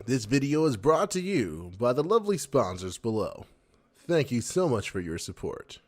This video is brought to you by the lovely sponsors below. Thank you so much for your support.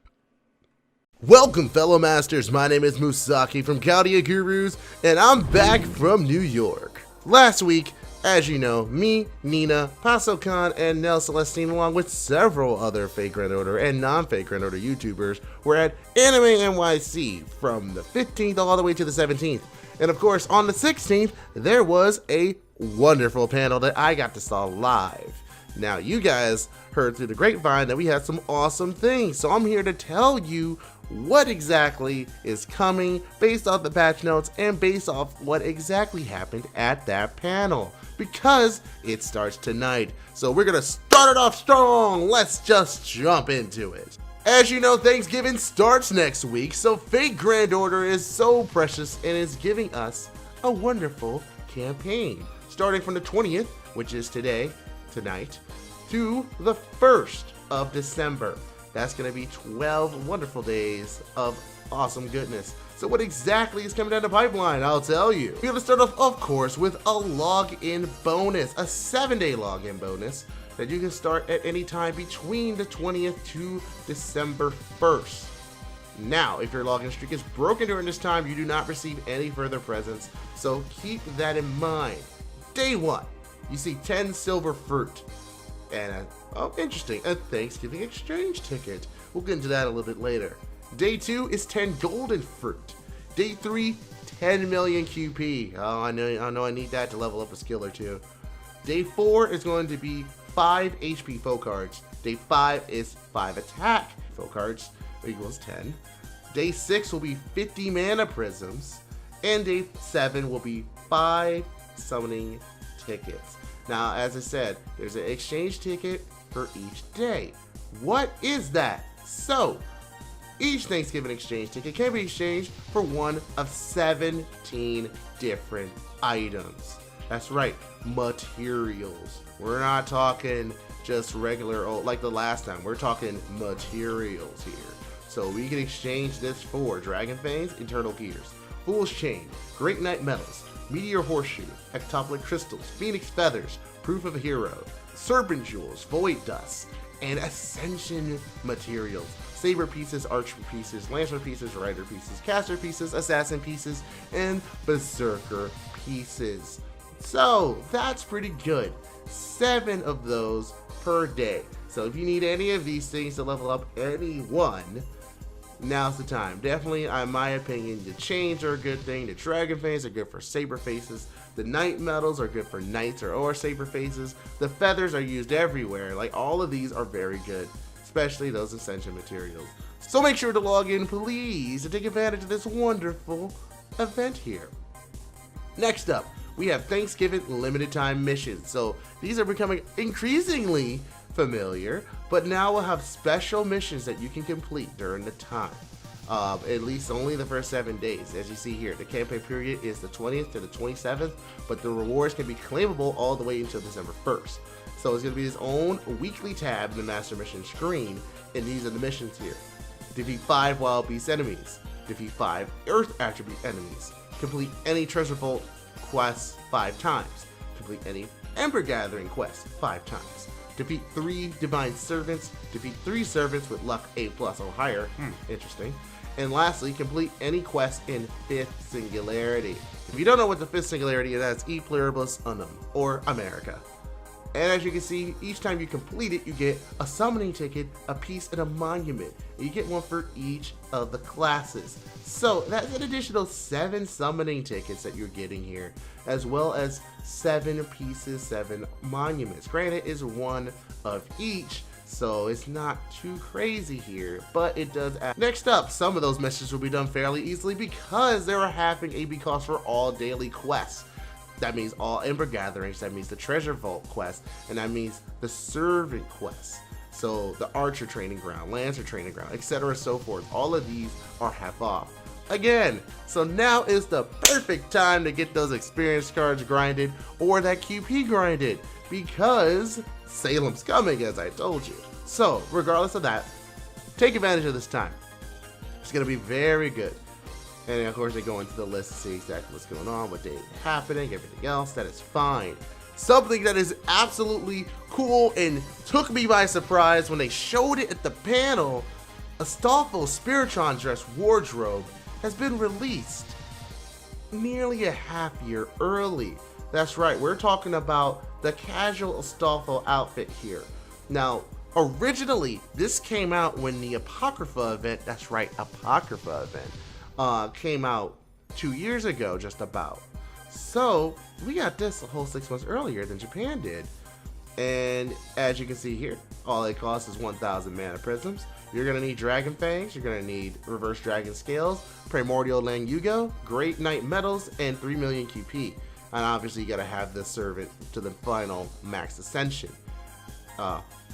Welcome, fellow masters. My name is Musaki from Chaldea Gurus, and I'm back from New York. Last week, as you know, me, Nina, Paso Khan, and NelCelestine, along with several other fake Grand Order and non-fake Grand Order YouTubers, were at AnimeNYC from the 15th all the way to the 17th. And of course, on the 16th, there was a wonderful panel that I got to saw live. Now, you guys heard through the grapevine that we had some awesome things, so I'm here to tell you what exactly is coming based off the patch notes and based off what exactly happened at that panel, because it starts tonight. So we're gonna start it off strong. Let's just jump into it. As you know, Thanksgiving starts next week, so Fake Grand Order is so precious and is giving us a wonderful campaign. Starting from the 20th, which is tonight, to the 1st of December. That's going to be 12 wonderful days of awesome goodness. So what exactly is coming down the pipeline? I'll tell you. We're going to start off, of course, with a login bonus, a 7-day login bonus that you can start at any time between the 20th to December 1st. Now, if your login streak is broken during this time, you do not receive any further presents, so keep that in mind. Day 1, you see 10 silver fruit, and interesting, a Thanksgiving exchange ticket. We'll get into that a little bit later. Day 2 is 10 golden fruit. Day 3, 10 million QP. Oh, I know I need that to level up a skill or two. Day 4 is going to be 5 HP foe cards. Day 5 is 5 attack foe cards, equals 10. Day 6 will be 50 mana prisms, and day 7 will be 5 summoning tickets. Now, as I said, there's an exchange ticket for each day. What is that? So, each Thanksgiving exchange ticket can be exchanged for one of 17 different items. That's right, materials. We're not talking just regular, like the last time. We're talking materials here. So we can exchange this for Dragon Fangs, Internal Gears, Fool's Chain, Great Knight Metals, Meteor Horseshoe, Hectoplic Crystals, Phoenix Feathers, Proof of a Hero, Serpent Jewels, Void Dust, and Ascension materials. Saber pieces, Archer pieces, Lancer pieces, Rider pieces, Caster pieces, Assassin pieces, and Berserker pieces. So that's pretty good. 7 of those per day. So if you need any of these things to level up any one, now's the time. Definitely, in my opinion, the chains are a good thing. The Dragon Fangs are good for Saber Faces. The Knight Metals are good for Knights or Saber Faces. The Feathers are used everywhere. Like, all of these are very good, especially those Ascension materials. So make sure to log in, please, to take advantage of this wonderful event here. Next up, we have Thanksgiving limited time missions. So these are becoming increasingly familiar, but now we'll have special missions that you can complete during the time. At least only the first 7 days. As you see here, the campaign period is the 20th to the 27th, but the rewards can be claimable all the way until December 1st. So it's going to be its own weekly tab in the Master Mission screen, and these are the missions here. Defeat 5 Wild Beast enemies. Defeat 5 Earth Attribute enemies. Complete any Treasure Vault quests 5 times. Complete any Ember Gathering quests 5 times. Defeat 3 Divine Servants. Defeat 3 Servants with Luck A+ or higher. Interesting. And lastly, complete any quest in 5th Singularity. If you don't know what the 5th Singularity is, that's E Pluribus Unum, or America. And as you can see, each time you complete it, you get a summoning ticket, a piece, and a monument. And you get one for each of the classes. So that's an additional 7 summoning tickets that you're getting here, as well as 7 pieces, 7 monuments. Granted, it's one of each, so it's not too crazy here, but it does add. Next up, some of those missions will be done fairly easily because they're halving AB costs for all daily quests. That means all Ember Gatherings, that means the Treasure Vault quest, and that means the Servant quest. So the Archer Training Ground, Lancer Training Ground, etc. so forth. All of these are half off. Again, so now is the perfect time to get those experience cards grinded or that QP grinded, because Salem's coming, as I told you. So regardless of that, take advantage of this time. It's going to be very good. And of course they go into the list to see exactly what's going on, what day is happening, everything else. That is fine. something that is absolutely cool and took me by surprise when they showed it at the panel. A Stoffel Spiritron dress wardrobe has been released nearly a half year early. That's right, we're talking about the casual Stoffel outfit here. Now, originally, this came out when the Apocrypha event, that's right, Apocrypha event, came out 2 years ago, just about. So, we got this a whole 6 months earlier than Japan did. And as you can see here, all it costs is 1,000 mana prisms. You're going to need Dragon Fangs, you're going to need Reverse Dragon Scales, Primordial Lang Yugo, Great Knight Metals, and 3 million QP. And obviously you got to have this servant to the final max ascension.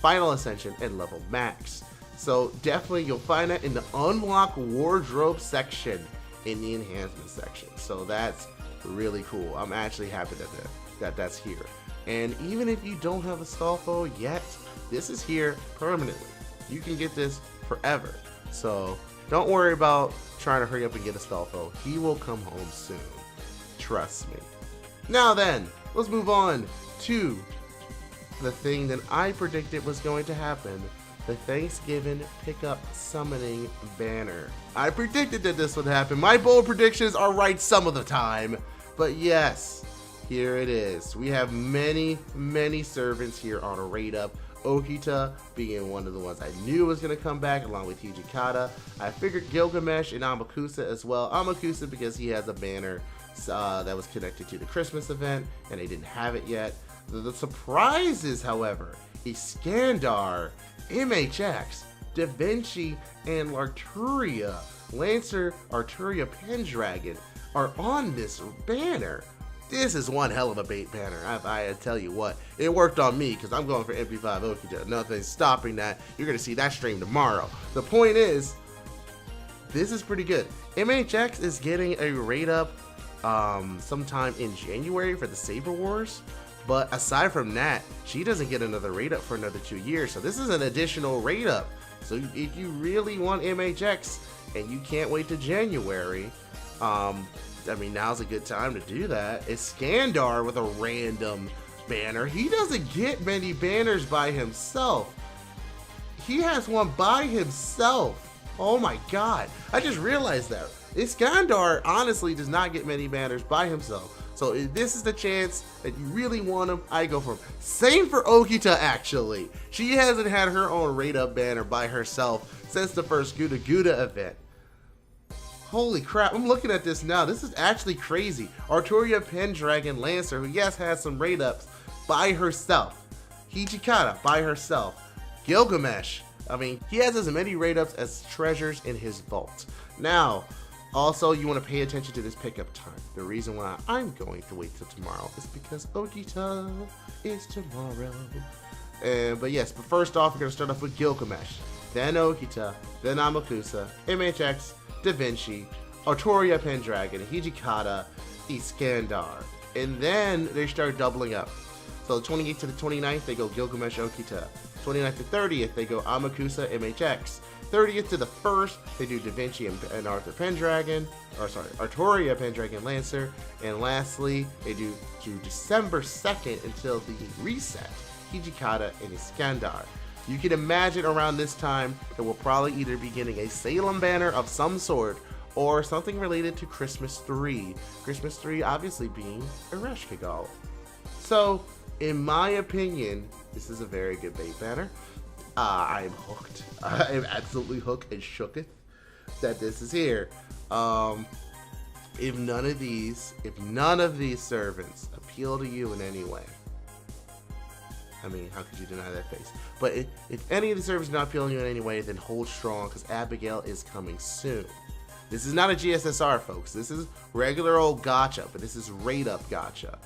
Final ascension and level max. So definitely you'll find that in the unlock wardrobe section in the enhancement section. So that's really cool. I'm actually happy that that's here. And even if you don't have a Stoffel yet, this is here permanently. You can get this forever. So don't worry about trying to hurry up and get a Stoffel. He will come home soon. Trust me. Now then, let's move on to the thing that I predicted was going to happen. The Thanksgiving Pickup Summoning Banner. I predicted that this would happen. My bold predictions are right some of the time. But yes, here it is. We have many servants here on a rate up. Okita being one of the ones I knew was going to come back, along with Hijikata. I figured Gilgamesh and Amakusa as well. Amakusa because he has a banner that was connected to the Christmas event, and they didn't have it yet. The surprises, however, Iskandar, MHX, Da Vinci, and Arturia, Lancer, Arturia Pendragon, are on this banner. This is one hell of a bait banner. I tell you what, it worked on me because I'm going for MP5 Okita. Nothing's stopping that. You're going to see that stream tomorrow. The point is, this is pretty good. MHX is getting a rate up sometime in January for the Saber Wars. But aside from that, she doesn't get another rate up for another 2 years. So this is an additional rate up. So if you really want MHX and you can't wait to January, I mean, now's a good time to do that. Iskandar with a random banner. He doesn't get many banners by himself. He has one by himself. Oh my god. I just realized that. Iskandar honestly does not get many banners by himself. So if this is the chance that you really want him, I go for him. Same for Okita, actually. She hasn't had her own rate up banner by herself since the first Guda Guda event. Holy crap, I'm looking at this now. This is actually crazy. Arturia Pendragon Lancer, who yes has some rate ups by herself. Hijikata by herself. Gilgamesh, I mean, he has as many rate ups as treasures in his vault. Now, also, you want to pay attention to this pickup time. The reason why I'm going to wait till tomorrow is because Okita is tomorrow. But yes, but first off, we're going to start off with Gilgamesh, then Okita, then Amakusa, MHX, Da Vinci, Arturia Pendragon, Hijikata, Iskandar. And then they start doubling up. So the 28th to the 29th, they go Gilgamesh, Okita. 29th to 30th, they go Amakusa, MHX. 30th to the 1st, they do Da Vinci and Arthur Pendragon, or sorry, Arturia Pendragon Lancer, and lastly, they do December 2nd until the reset, Hijikata and Iskandar. You can imagine around this time that we'll probably either be getting a Salem banner of some sort, or something related to Christmas 3. Christmas 3 obviously being Ereshkigal. So, in my opinion, this is a very good bait banner. I'm hooked. I'm absolutely hooked and shooketh that this is here. If none of these servants appeal to you in any way, I mean, how could you deny that face? But if any of the servants are not appealing to you in any way, then hold strong, because Abigail is coming soon. This is not a GSSR, folks. This is regular old gacha, but this is rate up gacha.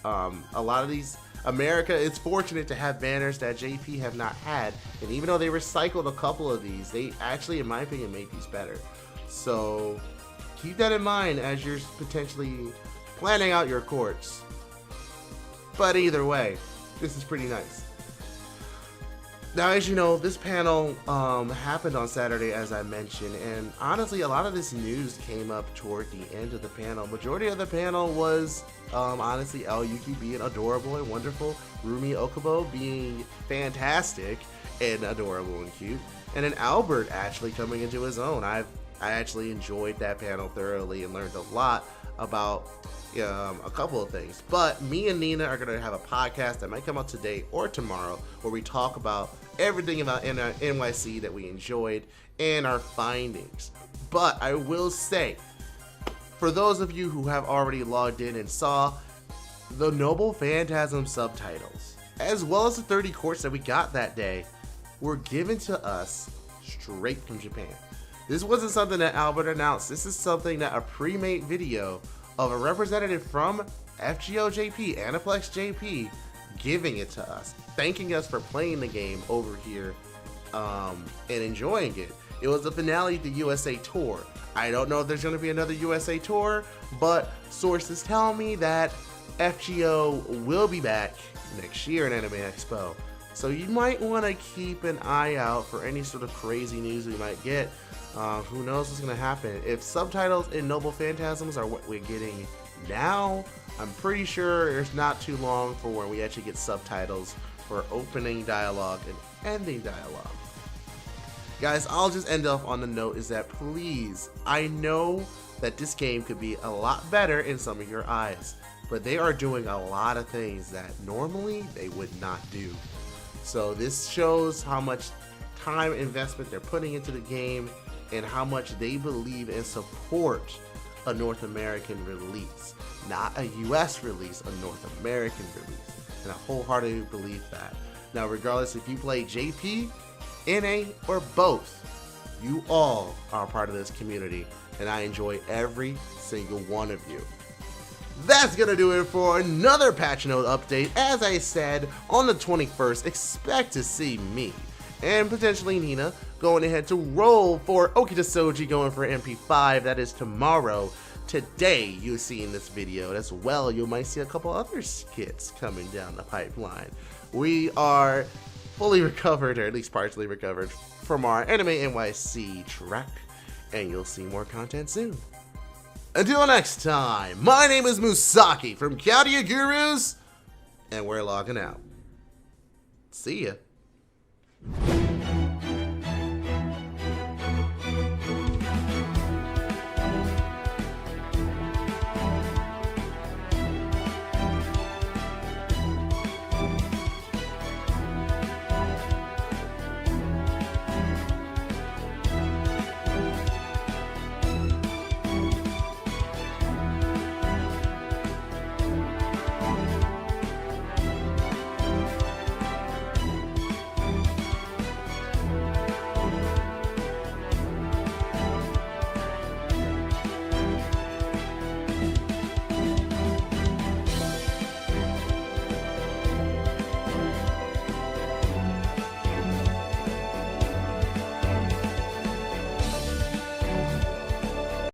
A lot of these, America is fortunate to have banners that JP have not had, and even though they recycled a couple of these, they actually, in my opinion, made these better. So keep that in mind as you're potentially planning out your courts. But either way, this is pretty nice. Now, as you know, this panel happened on Saturday, as I mentioned, and honestly, a lot of this news came up toward the end of the panel. Majority of the panel was, honestly, Yuki being adorable and wonderful, Rumi Okubo being fantastic and adorable and cute, and then Albert actually coming into his own. I actually enjoyed that panel thoroughly and learned a lot about a couple of things. But me and Nina are going to have a podcast that might come out today or tomorrow where we talk about everything about NYC that we enjoyed and our findings. But I will say, for those of you who have already logged in and saw the Noble Phantasm subtitles, as well as the 30 quartz that we got that day, were given to us straight from Japan. This wasn't something that Albert announced. This is something that a pre-made video of a representative from FGO JP, Aniplex JP, giving it to us, thanking us for playing the game over here and enjoying it. It was the finale of the USA Tour. I don't know if there's going to be another USA Tour, but sources tell me that FGO will be back next year in Anime Expo. So you might want to keep an eye out for any sort of crazy news we might get. Who knows what's going to happen. If subtitles in Noble Phantasms are what we're getting now, I'm pretty sure it's not too long for when we actually get subtitles for opening dialogue and ending dialogue. Guys, I'll just end off on the note is that please, I know that this game could be a lot better in some of your eyes, but they are doing a lot of things that normally they would not do. So this shows how much time investment they're putting into the game and how much they believe and support a North American release, not a US release, a North American release, and I wholeheartedly believe that. Now, regardless if you play JP, NA, or both, you all are part of this community, and I enjoy every single one of you. That's gonna do it for another patch note update. As I said, on the 21st, expect to see me and potentially Nina going ahead to roll for Okita Soji going for MP5. That is tomorrow. Today, you'll see in this video as well, you might see a couple other skits coming down the pipeline. We are fully recovered, or at least partially recovered, from our AnimeNYC track, and you'll see more content soon. Until next time, my name is Musaki from Chaldea Gurus, and we're logging out. See ya.